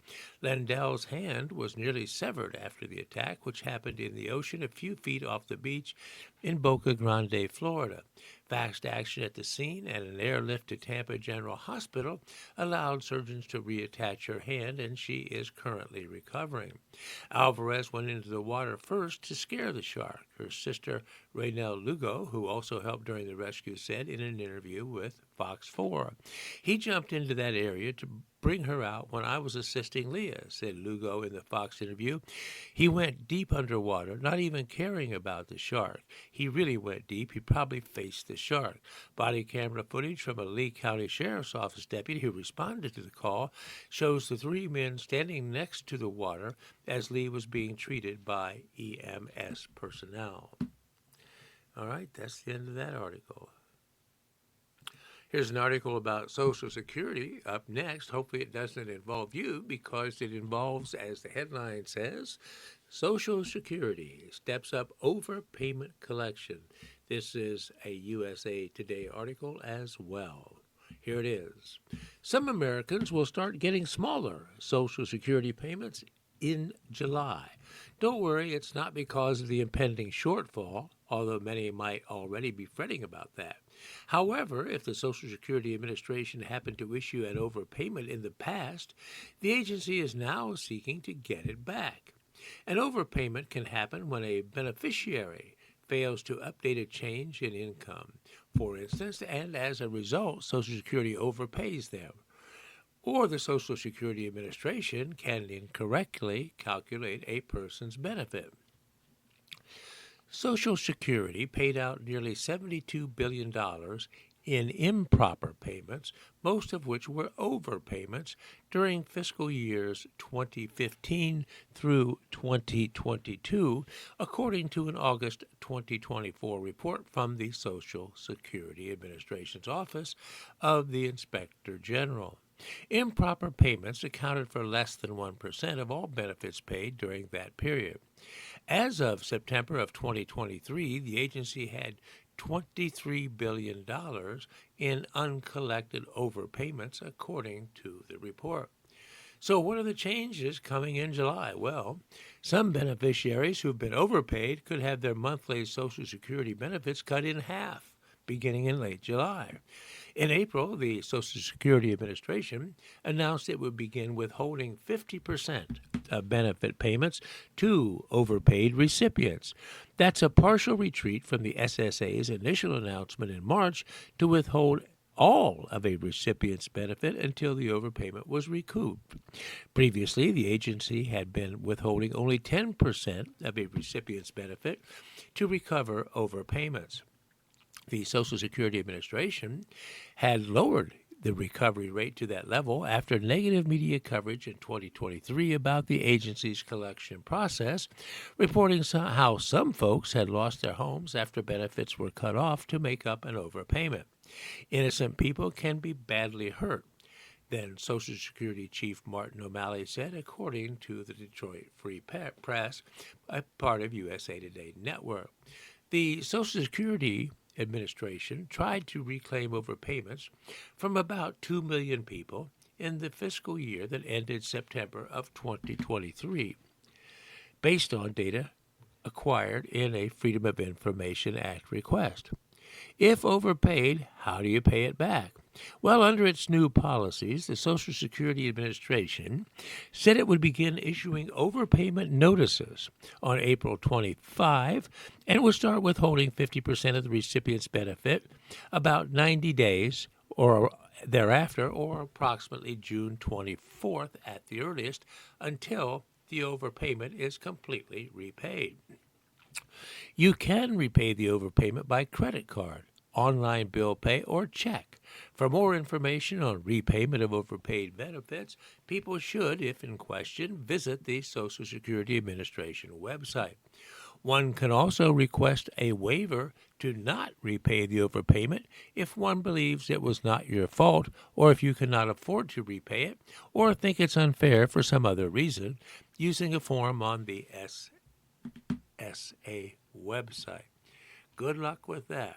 Lendell's hand was nearly severed after the attack, which happened in the ocean a few feet off the beach in Boca Grande, Florida. Fast action at the scene and an airlift to Tampa General Hospital allowed surgeons to reattach her hand, and she is currently recovering. Alvarez went into the water first to scare the shark, her sister Raynell Lugo, who also helped during the rescue, said in an interview with Fox 4. He jumped into that area to bring her out when I was assisting Leah, said Lugo in the Fox interview. He went deep underwater, not even caring about the shark. He really went deep. He probably faced the shark. Body camera footage from a Lee County Sheriff's Office deputy who responded to the call shows the 3 men standing next to the water as Lee was being treated by EMS personnel. All right, that's the end of that article. Here's an article about Social Security up next. Hopefully it doesn't involve you, because it involves, as the headline says, Social Security steps up overpayment collection. This is a USA Today article as well. Here it is. Some Americans will start getting smaller Social Security payments in July. Don't worry, it's not because of the impending shortfall, although many might already be fretting about that. However, if the Social Security Administration happened to issue an overpayment in the past, the agency is now seeking to get it back. An overpayment can happen when a beneficiary fails to update a change in income, for instance, and as a result, Social Security overpays them. Or the Social Security Administration can incorrectly calculate a person's benefit. Social Security paid out nearly $72 billion in improper payments, most of which were overpayments during fiscal years 2015 through 2022, according to an August 2024 report from the Social Security Administration's Office of the Inspector General. Improper payments accounted for less than 1% of all benefits paid during that period. As of September of 2023, the agency had $23 billion in uncollected overpayments, according to the report. So, what are the changes coming in July? Well, some beneficiaries who've been overpaid could have their monthly Social Security benefits cut in half beginning in late July. In April, the Social Security Administration announced it would begin withholding 50% of benefit payments to overpaid recipients. That's a partial retreat from the SSA's initial announcement in March to withhold all of a recipient's benefit until the overpayment was recouped. Previously, the agency had been withholding only 10% of a recipient's benefit to recover overpayments. The Social Security Administration had lowered the recovery rate to that level after negative media coverage in 2023 about the agency's collection process, reporting how some folks had lost their homes after benefits were cut off to make up an overpayment. Innocent people can be badly hurt, then Social Security Chief Martin O'Malley said, according to the Detroit Free Press, a part of USA Today Network. The Social Security Administration tried to reclaim overpayments from about 2 million people in the fiscal year that ended September of 2023, based on data acquired in a Freedom of Information Act request. If overpaid, how do you pay it back? Well, under its new policies, the Social Security Administration said it would begin issuing overpayment notices on April 25 and would start withholding 50% of the recipient's benefit about 90 days or thereafter, or approximately June 24th at the earliest, until the overpayment is completely repaid. You can repay the overpayment by credit card, online bill pay, or check. For more information on repayment of overpaid benefits, people should, if in question, visit the Social Security Administration website. One can also request a waiver to not repay the overpayment if one believes it was not your fault, or if you cannot afford to repay it, or think it's unfair for some other reason, using a form on the SSA website. Good luck with that.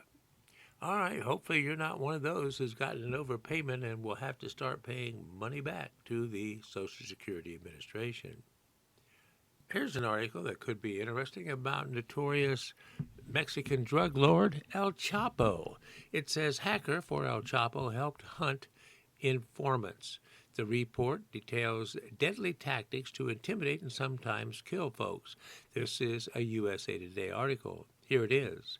All right, hopefully you're not one of those who's gotten an overpayment and will have to start paying money back to the Social Security Administration. Here's an article that could be interesting about notorious Mexican drug lord El Chapo. It says hacker for El Chapo helped hunt informants. The report details deadly tactics to intimidate and sometimes kill folks. This is a USA Today article. Here it is.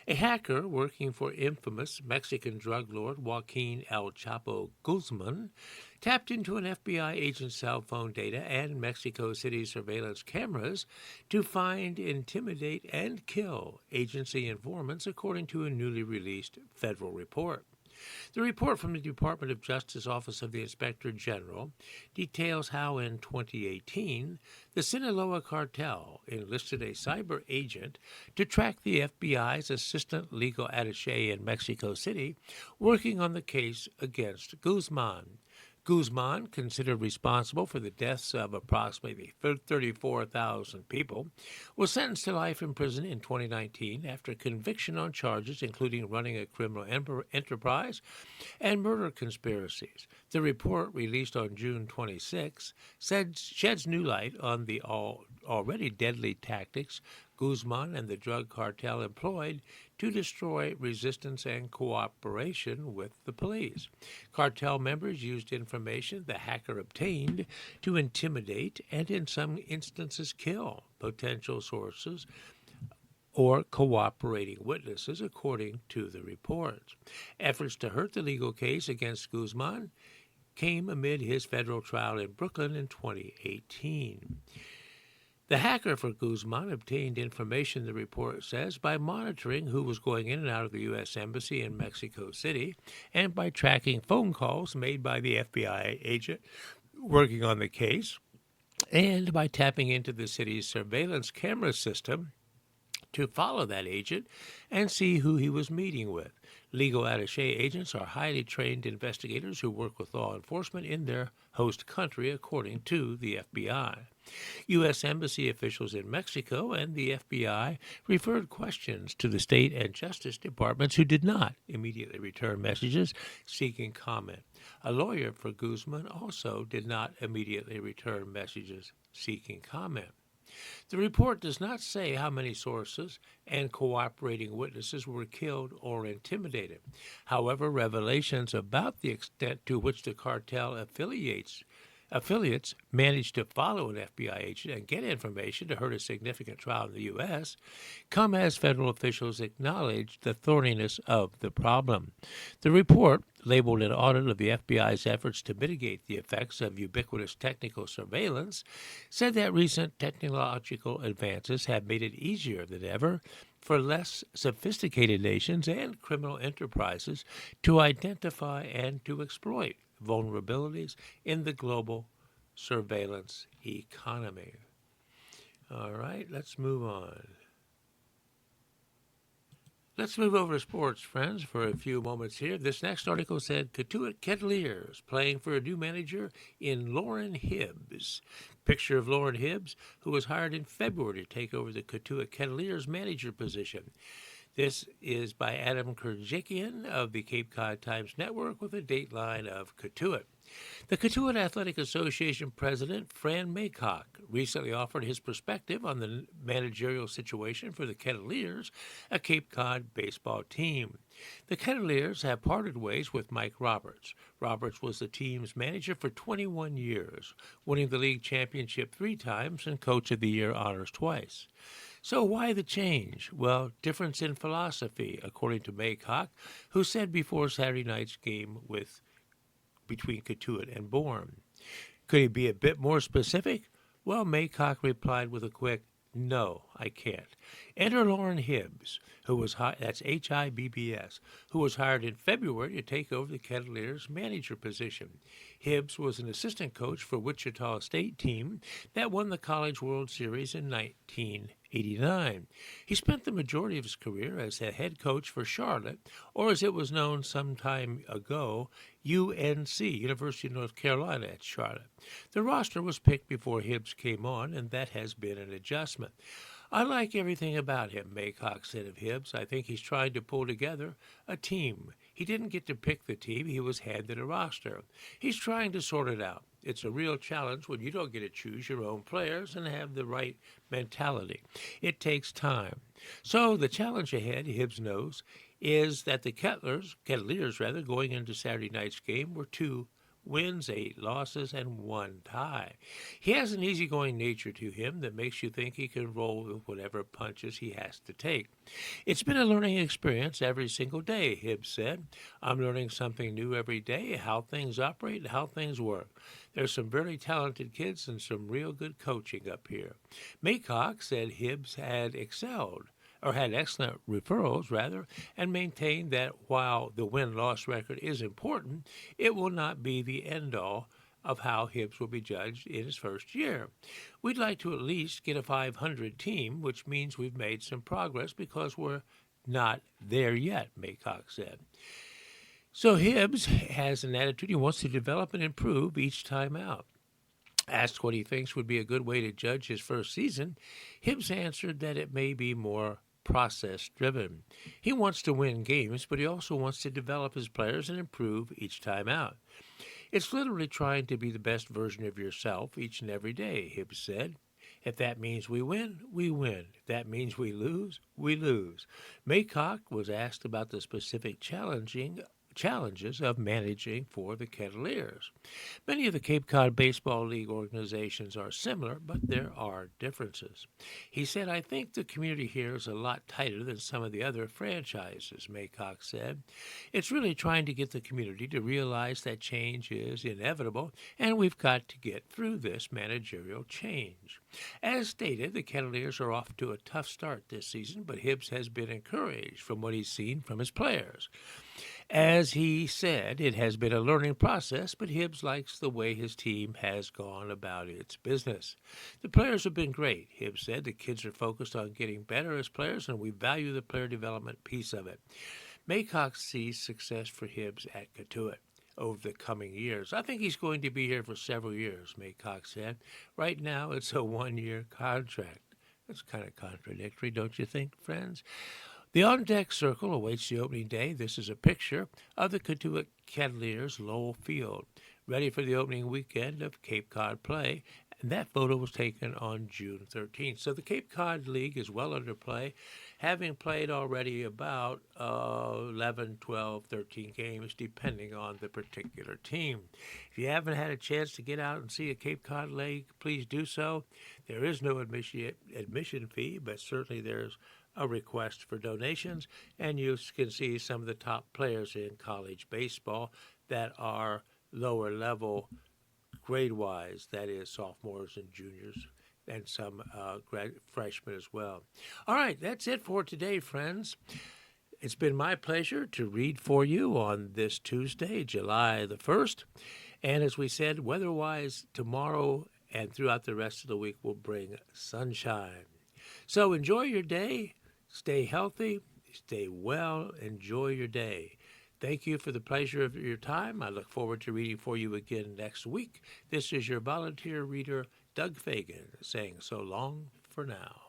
A hacker working for infamous Mexican drug lord Joaquin El Chapo Guzman tapped into an FBI agent's cell phone data and Mexico City surveillance cameras to find, intimidate, and kill agency informants, according to a newly released federal report. The report from the Department of Justice Office of the Inspector General details how in 2018, the Sinaloa cartel enlisted a cyber agent to track the FBI's assistant legal attaché in Mexico City working on the case against Guzman. Guzman, considered responsible for the deaths of approximately 34,000 people, was sentenced to life in prison in 2019 after conviction on charges including running a criminal enterprise and murder conspiracies. The report, released on June 26, sheds new light on the already deadly tactics Guzman and the drug cartel employed to destroy resistance and cooperation with the police. Cartel members used information the hacker obtained to intimidate and, in some instances, kill potential sources or cooperating witnesses, according to the reports. Efforts to hurt the legal case against Guzman came amid his federal trial in Brooklyn in 2018. The hacker for Guzman obtained information, the report says, by monitoring who was going in and out of the U.S. Embassy in Mexico City and by tracking phone calls made by the FBI agent working on the case and by tapping into the city's surveillance camera system to follow that agent and see who he was meeting with. Legal attaché agents are highly trained investigators who work with law enforcement in their host country, according to the FBI. U.S. Embassy officials in Mexico and the FBI referred questions to the State and Justice Departments, who did not immediately return messages seeking comment. A lawyer for Guzman also did not immediately return messages seeking comment. The report does not say how many sources and cooperating witnesses were killed or intimidated. However, revelations about the extent to which the cartel affiliates managed to follow an FBI agent and get information to hurt a significant trial in the U.S. come as federal officials acknowledge the thorniness of the problem. The report, labeled an audit of the FBI's efforts to mitigate the effects of ubiquitous technical surveillance, said that recent technological advances have made it easier than ever for less sophisticated nations and criminal enterprises to identify and to exploit vulnerabilities in the global surveillance economy. All right, let's move on. Let's move over to sports, friends, for a few moments here. This next article said Cotuit Cavaliers playing for a new manager in Loren Hibbs. Picture of Loren Hibbs, who was hired in February to take over the Cotuit Cavaliers manager position. This is by Adam Kurjakian of the Cape Cod Times Network with a dateline of Cotuit. The Cotuit Athletic Association president, Fran Maycock, recently offered his perspective on the managerial situation for the Cavaliers, a Cape Cod baseball team. The Cavaliers have parted ways with Mike Roberts. Roberts was the team's manager for 21 years, winning the league championship 3 times and Coach of the Year honors twice. So why the change? Well, difference in philosophy, according to Maycock, who said before Saturday night's game between Cotuit and Bourne. Could he be a bit more specific? Well, Maycock replied with a quick, "No, I can't." Enter Loren Hibbs, that's Hibbs, who was hired in February to take over the Cavaliers' manager position. Hibbs was an assistant coach for Wichita State team that won the College World Series in 1989. He spent the majority of his career as a head coach for Charlotte, or as it was known some time ago, UNC, University of North Carolina at Charlotte. The roster was picked before Hibbs came on, and that has been an adjustment. I like everything about him, Maycock said of Hibbs. I think he's trying to pull together a team. He didn't get to pick the team. He was handed a roster. He's trying to sort it out. It's a real challenge when you don't get to choose your own players and have the right mentality. It takes time. So the challenge ahead, Hibbs knows, is that the Cavaliers, going into Saturday night's game were 2 wins, 8 losses, and 1 tie. He has an easygoing nature to him that makes you think he can roll with whatever punches he has to take. It's been a learning experience every single day, Hibbs said. I'm learning something new every day, how things operate and how things work. There's some very talented kids and some real good coaching up here. Maycock said Hibbs had excellent referrals, and maintained that while the win-loss record is important, it will not be the end-all of how Hibbs will be judged in his first year. We'd like to at least get a 500 team, which means we've made some progress because we're not there yet, Maycock said. So Hibbs has an attitude he wants to develop and improve each time out. Asked what he thinks would be a good way to judge his first season, Hibbs answered that it may be more process-driven. He wants to win games, but he also wants to develop his players and improve each time out. It's literally trying to be the best version of yourself each and every day, Hibbs said. If that means we win, we win. If that means we lose, we lose. Maycock was asked about the specific challenges of managing for the Cavaliers. Many of the Cape Cod Baseball League organizations are similar, but there are differences. He said, I think the community here is a lot tighter than some of the other franchises, Maycock said. It's really trying to get the community to realize that change is inevitable, and we've got to get through this managerial change. As stated, the Cavaliers are off to a tough start this season, but Hibbs has been encouraged from what he's seen from his players. As he said, it has been a learning process, but Hibbs likes the way his team has gone about its business. The players have been great, Hibbs said. The kids are focused on getting better as players, and we value the player development piece of it. Maycock sees success for Hibbs at Cotuit. over the coming years. I think he's going to be here for several years, Maycock said. Right now, it's a 1-year contract. That's kind of contradictory, don't you think, friends? The on-deck circle awaits the opening day. This is a picture of the Cotuit Cavaliers Lowell Field, ready for the opening weekend of Cape Cod play. And that photo was taken on June 13th. So the Cape Cod League is well under play, having played already about 11, 12, 13 games, depending on the particular team. If you haven't had a chance to get out and see a Cape Cod League, please do so. There is no admission fee, but certainly there's a request for donations, and you can see some of the top players in college baseball that are lower level grade-wise, that is sophomores and juniors, and some freshmen as well. All right, that's it for today, friends. It's been my pleasure to read for you on this Tuesday, July the 1st. And as we said, weather-wise, tomorrow and throughout the rest of the week will bring sunshine. So enjoy your day. Stay healthy, stay well, enjoy your day. Thank you for the pleasure of your time. I look forward to reading for you again next week. This is your volunteer reader, Doug Fagan, saying so long for now.